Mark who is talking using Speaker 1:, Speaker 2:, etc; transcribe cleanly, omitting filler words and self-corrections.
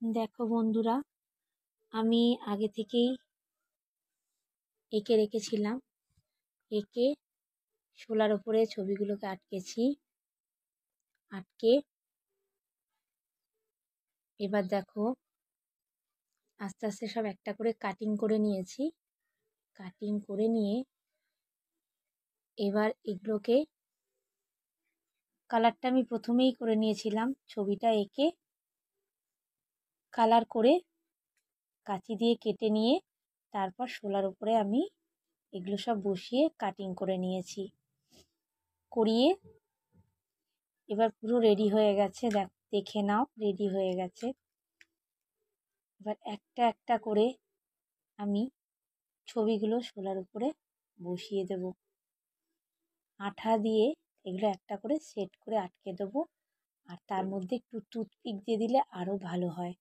Speaker 1: দেখো বন্ধুরা, আমি আগে থেকেই এঁকে রেখেছিলাম। এঁকে শোলার ওপরে ছবিগুলোকে আটকেছি। আটকে এবার দেখো আস্তে আস্তে সব একটা করে কাটিং করে নিয়েছি। কাটিং করে নিয়ে এবার এগুলোকে কালারটা আমি প্রথমেই করে নিয়েছিলাম। ছবিটা এঁকে কালার করে কাঁচি দিয়ে কেটে নিয়ে তারপর শোলার উপরে আমি এগুলো সব বসিয়ে কাটিং করে নিয়েছি। করিয়ে এবার পুরো রেডি হয়ে গেছে। দেখে নাও, রেডি হয়ে গেছে। এবার একটা একটা করে আমি ছবিগুলো শোলার উপরে বসিয়ে দেব। আঠা দিয়ে এগুলো একটা করে সেট করে আটকে দেবো। আর তার মধ্যে একটু টুথপিক দিয়ে দিলে আরও ভালো হয়।